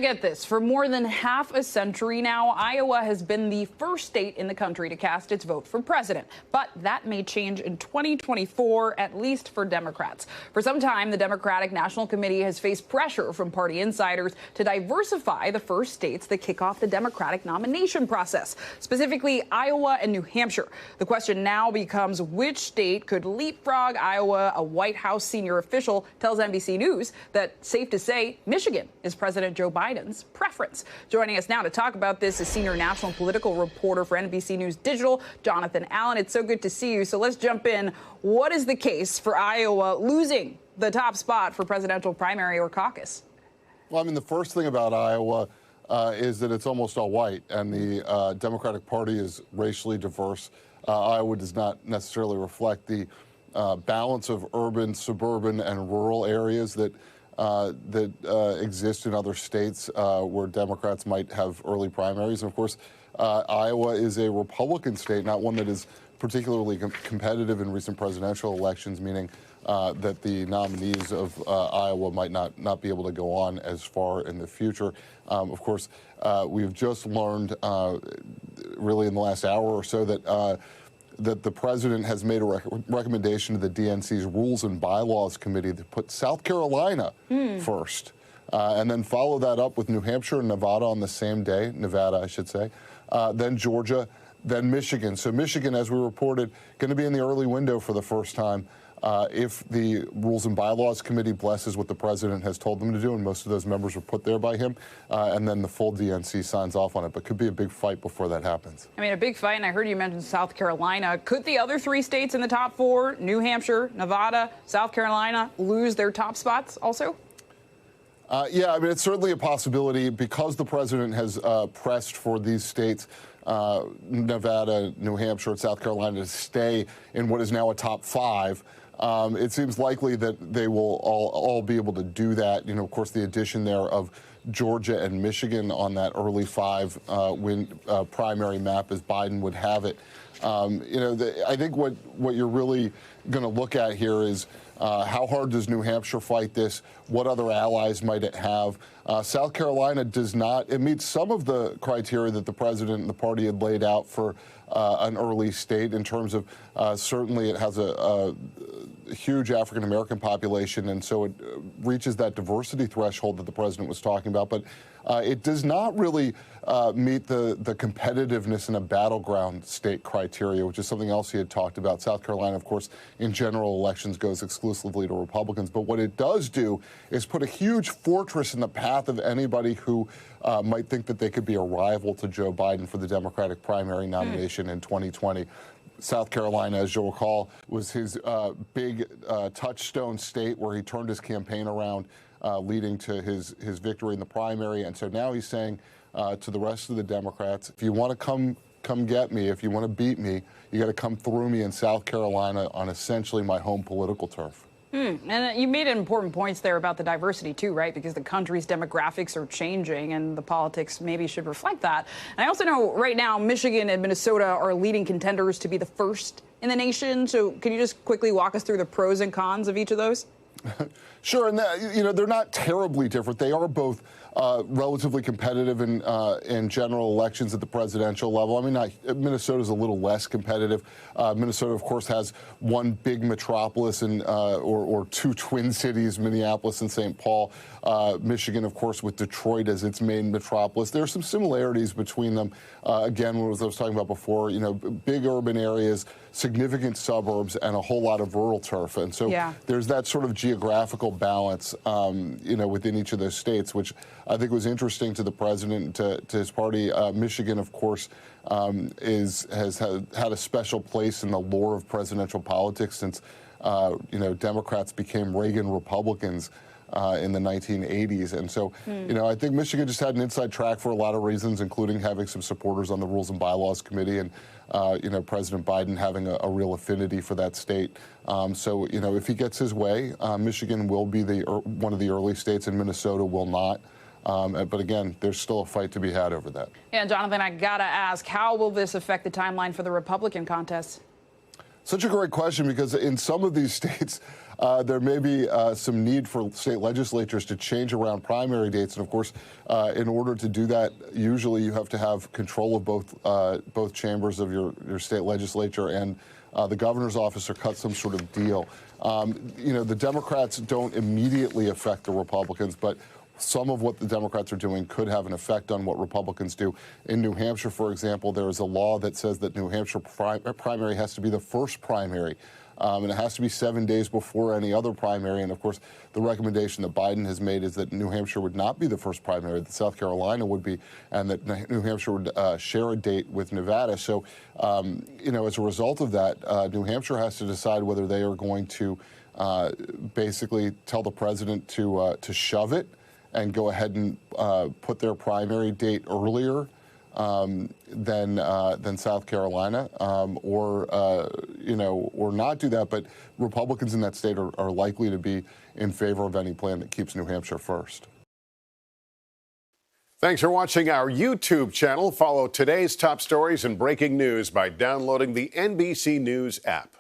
Now get this, for more than half a century now, Iowa has been the first state in the country to cast its vote for president. But that may change in 2024, at least for Democrats. For some time, the Democratic National Committee has faced pressure from party insiders to diversify the first states that kick off the Democratic nomination process, specifically Iowa and New Hampshire. The question now becomes which state could leapfrog Iowa. A White House senior official tells NBC News that, safe to say, Michigan is President Joe Biden's preference. Joining us now to talk about this is senior national political reporter for NBC News Digital, Jonathan Allen. It's so good to see you. So let's jump in. What is the case for Iowa losing the top spot for presidential primary or caucus? Well, I mean, the first thing about Iowa is that it's almost all white, and the Democratic Party is racially diverse. Iowa does not necessarily reflect the balance of urban, suburban, and rural areas that exist in other states where Democrats might have early primaries. And of course, Iowa is a Republican state, not one that is particularly competitive in recent presidential elections, meaning that the nominees of Iowa might not be able to go on as far in the future. Of course, we've just learned really in the last hour or so that the president has made a recommendation to the DNC's Rules and Bylaws Committee to put South Carolina first, and then follow that up with New Hampshire and Nevada on the same day, Nevada, I should say, then Georgia, then Michigan. So Michigan, as we reported, going to be in the early window for the first time. If the Rules and Bylaws Committee blesses what the president has told them to do, and most of those members were put there by him, and then the full DNC signs off on it. But could be a big fight before that happens. I mean, a big fight, and I heard you mention South Carolina. Could the other three states in the top four, New Hampshire, Nevada, South Carolina, lose their top spots also? Yeah, I mean, it's certainly a possibility because the president has pressed for these states, Nevada, New Hampshire, and South Carolina, to stay in what is now a top five. It seems likely that they will all be able to do that. You know, of course, the addition there of Georgia and Michigan on that early win primary map as Biden would have it. You know, I think what you're really going to look at here is how hard does New Hampshire fight this? What other allies might it have? South Carolina does not. It meets some of the criteria that the president and the party had laid out for an early state in terms of certainly it has a huge African-American population, and so it reaches that diversity threshold that the president was talking about. But it does not really meet the competitiveness in a battleground state criteria, which is something else he had talked about. South Carolina, of course, in general elections goes exclusively to Republicans. But what it does do is put a huge fortress in the path of anybody who might think that they could be a rival to Joe Biden for the Democratic primary nomination in 2020. South Carolina, as you'll recall, was his big touchstone state where he turned his campaign around, leading to his victory in the primary. And so now he's saying to the rest of the Democrats, if you want to come get me, if you want to beat me, you got to come through me in South Carolina on essentially my home political turf. And you made important points there about the diversity, too, right? Because the country's demographics are changing and the politics maybe should reflect that. And I also know right now Michigan and Minnesota are leading contenders to be the first in the nation. So can you just quickly walk us through the pros and cons of each of those? Sure. And, you know, they're not terribly different. They are both relatively competitive in general elections at the presidential level. I mean, Minnesota's a little less competitive. Minnesota, of course, has one big metropolis or two twin cities, Minneapolis and St. Paul. Michigan, of course, with Detroit as its main metropolis. There are some similarities between them. Again, as I was talking about before, you know, big urban areas, significant suburbs, and a whole lot of rural turf. And so there's that sort of geographical balance, you know, within each of those states, which I think was interesting to the president, to his party. Michigan, of course, has had a special place in the lore of presidential politics since, you know, Democrats became Reagan Republicans in the 1980s. And so, you know, I think Michigan just had an inside track for a lot of reasons, including having some supporters on the Rules and Bylaws Committee and, you know, President Biden having a real affinity for that state. So, you know, if he gets his way, Michigan will be one of the early states, and Minnesota will not. But again, there's still a fight to be had over that. Yeah, Jonathan, I got to ask, how will this affect the timeline for the Republican contest? Such a great question, because in some of these states, there may be some need for state legislatures to change around primary dates. And of course, in order to do that, usually you have to have control of both chambers of your state legislature and the governor's office, or cut some sort of deal. The Democrats don't immediately affect the Republicans, but some of what the Democrats are doing could have an effect on what Republicans do. In New Hampshire, for example, there is a law that says that New Hampshire primary has to be the first primary. And it has to be 7 days before any other primary. And of course, the recommendation that Biden has made is that New Hampshire would not be the first primary, that South Carolina would be, and that New Hampshire would share a date with Nevada. So, as a result of that, New Hampshire has to decide whether they are going to basically tell the president to shove it and go ahead and put their primary date earlier than South Carolina, or not do that. But Republicans in that state are likely to be in favor of any plan that keeps New Hampshire first. Thanks for watching our YouTube channel. Follow today's top stories and breaking news by downloading the NBC News app.